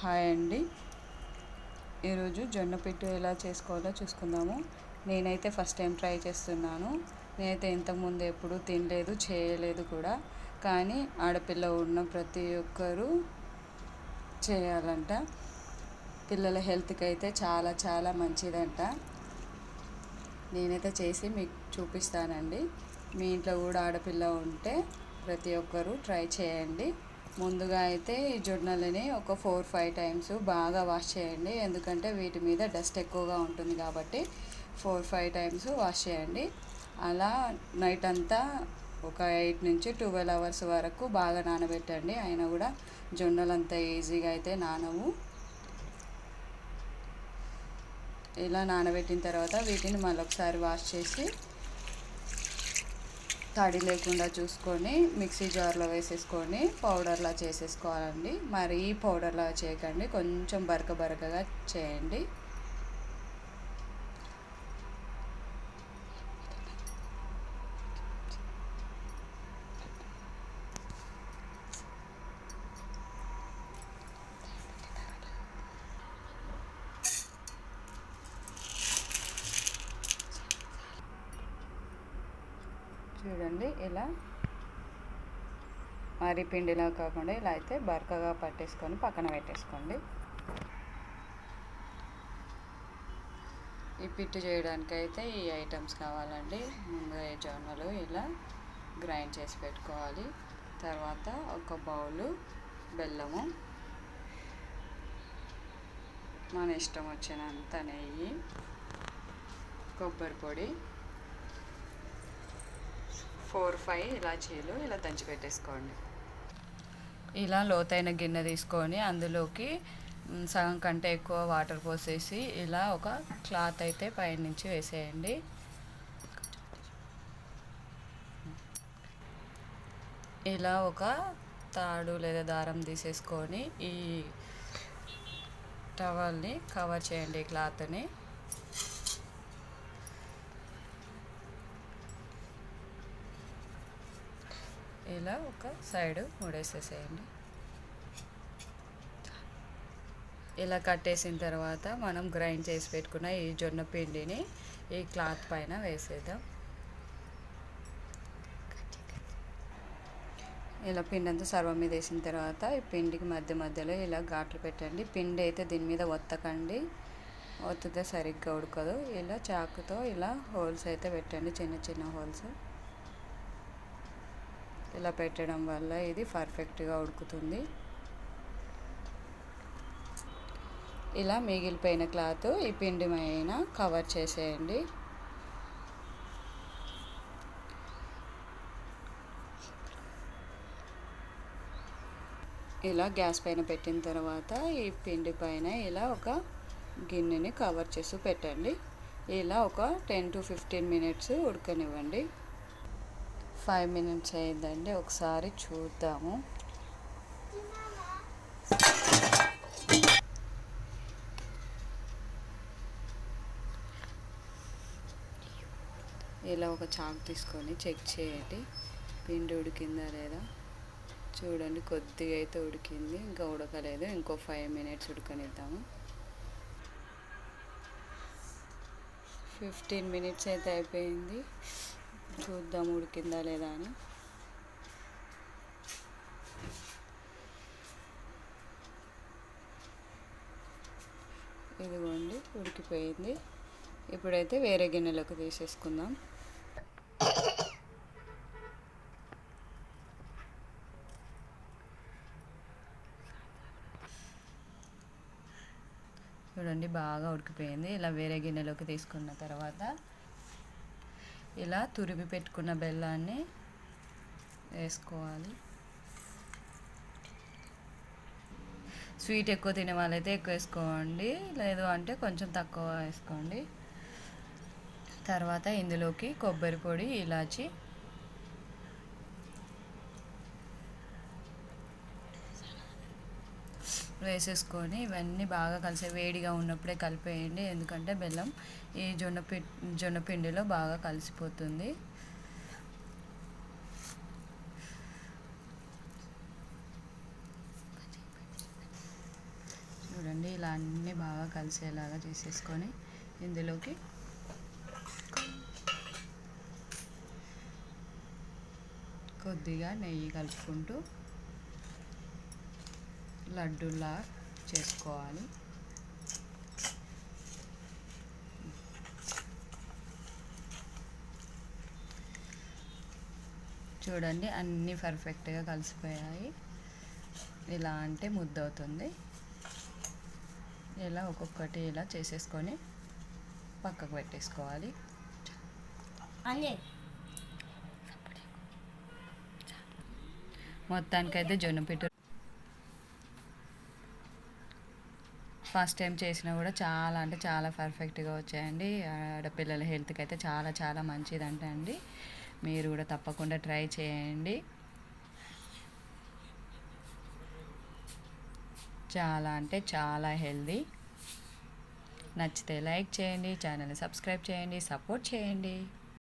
Hi అండి. ఈరోజు జొన్న పిట్టు ఎలా చేసుకోవాలో చూసుకుందాము. నేనైతే ఫస్ట్ టైం ట్రై చేస్తున్నాను. నేనైతే ఇంతకుముందు ఎప్పుడూ తినలేదు, చేయలేదు కూడా. కానీ ఆడపిల్ల ఉన్న ప్రతి ఒక్కరూ చేయాలంట. పిల్లల హెల్త్కి అయితే చాలా చాలా మంచిదంట. నేనైతే చేసి మీకు చూపిస్తానండి. మీ ఇంట్లో కూడా ఆడపిల్ల ఉంటే ప్రతి ఒక్కరూ ట్రై చేయండి. ముందుగా అయితే ఈ జొన్నలని ఒక 4-5 టైమ్స్ బాగా వాష్ చేయండి. ఎందుకంటే వీటి మీద డస్ట్ ఎక్కువగా ఉంటుంది కాబట్టి 4-5 టైమ్స్ వాష్ చేయండి. అలా నైట్ అంతా ఒక 8 నుంచి 12 అవర్స్ వరకు బాగా నానబెట్టండి. అయినా కూడా జొన్నలు అంత ఈజీగా అయితే నానవు. ఇలా నానబెట్టిన తర్వాత వీటిని మళ్ళొకసారి వాష్ చేసి తడి లేకుండా చూసుకొని మిక్సీ జార్లో వేసేసుకొని పౌడర్లా చేసేసుకోవాలండి. మరి ఈ పౌడర్లా చేయకండి, కొంచెం బరకగా చేయండి. చూడండి, ఇలా మరి పిండిలా కాకుండా ఇలా అయితే బరకగా పట్టేసుకొని పక్కన పెట్టేసుకోండి. ఈ పిట్టు చేయడానికి అయితే ఈ ఐటమ్స్ కావాలండి. ముందుగా ఈ జొన్నలు ఇలా గ్రైండ్ చేసి పెట్టుకోవాలి. తర్వాత ఒక బౌలు బెల్లము, మన ఇష్టం వచ్చినంత నెయ్యి, కొబ్బరి పొడి, 4-5 ఇలాచీలు ఇలా దంచి పెట్టేసుకోండి. ఇలా లోతైన గిన్నె తీసుకొని అందులోకి సగం కంటే ఎక్కువ వాటర్ పోసేసి ఇలా ఒక క్లాత్ అయితే పైనుంచి వేసేయండి. ఇలా ఒక తాడు లేదా దారం తీసేసుకొని ఈ టవల్ని కవర్ చేయండి, క్లాత్ని. ఇలా ఒక సైడు ముడేసేసేయండి. ఇలా కట్టేసిన తర్వాత మనం గ్రైండ్ చేసి పెట్టుకున్న ఈ జొన్న పిండిని ఈ క్లాత్ పైన వేసేద్దాం. ఇలా పిండి అంతా సర్వం మీద వేసిన తర్వాత ఈ పిండికి మధ్యలో ఇలా ఘాట్లు పెట్టండి. పిండి అయితే దీని మీద ఒత్తకండి, ఒత్తితే సరిగ్గా ఉడకదు. ఇలా చాకుతో ఇలా హోల్స్ అయితే పెట్టండి, చిన్న హోల్స్. ఇలా పెట్టడం వల్ల ఇది పర్ఫెక్ట్గా ఉడుకుతుంది. ఇలా మిగిలిపోయిన క్లాత్ ఈ పిండి పైన కవర్ చేసేయండి. ఇలా గ్యాస్ పైన పెట్టిన తర్వాత ఈ పిండి పైన ఇలా ఒక గిన్నెని కవర్ చేసి పెట్టండి. ఇలా ఒక 10-15 మినిట్స్ ఉడకనివ్వండి. 5 మినిట్స్ అయిందండి, ఒకసారి చూద్దాము. ఇలా ఒక చాకు తీసుకొని చెక్ చేయండి, పిండి ఉడికిందా లేదా. చూడండి, కొద్దిగా అయితే ఉడికింది, ఇంకా ఉడకలేదు. ఇంకో 5 మినిట్స్ ఉడకనిద్దాము. 15 మినిట్స్ అయితే అయిపోయింది. చూద్దాం ఉడికిందా లేదా అని. ఇదిగోండి, ఉడికిపోయింది. ఇప్పుడైతే వేరే గిన్నెలోకి తీసేసుకుందాం. చూడండి, బాగా ఉడికిపోయింది. ఇలా వేరే గిన్నెలోకి తీసుకున్న తర్వాత ఇలా తురిమి పెట్టుకున్న బెల్లాన్ని వేసుకోవాలి. స్వీట్ ఎక్కువ తినే వాళ్ళైతే ఎక్కువ వేసుకోండి, లేదు అంటే కొంచెం తక్కువ వేసుకోండి. తర్వాత ఇందులోకి కొబ్బరి పొడి, ఇలాచి, వేసేసుకొని ఇవన్నీ బాగా కలిసి వేడిగా ఉన్నప్పుడే కలిపేయండి. ఎందుకంటే బెల్లం ఈ జొన్న పిండిలో బాగా కలిసిపోతుంది. ఇలా అన్నీ బాగా కలిసేలాగా చేసేసుకొని ఇందులోకి కొద్దిగా నెయ్యి కలుపుకుంటూ లడ్డూలా చేసుకోవాలి. చూడండి అన్నీ పర్ఫెక్ట్గా కలిసిపోయాయి. ఇలా అంటే ముద్ద అవుతుంది. ఇలా ఒక్కొక్కటి ఇలా చేసేసుకొని పక్కకు పెట్టేసుకోవాలి. మొత్తానికైతే జొన్న పిట్టు ఫస్ట్ టైం చేసినా కూడా చాలా అంటే చాలా పర్ఫెక్ట్గా వచ్చాయండి. ఆడపిల్లల హెల్త్కి అయితే చాలా చాలా మంచిదంట అండి. మీరు కూడా తప్పకుండా ట్రై చేయండి. చాలా అంటే చాలా హెల్దీ. నచ్చితే లైక్ చేయండి, ఛానల్ని సబ్స్క్రైబ్ చేయండి, సపోర్ట్ చేయండి.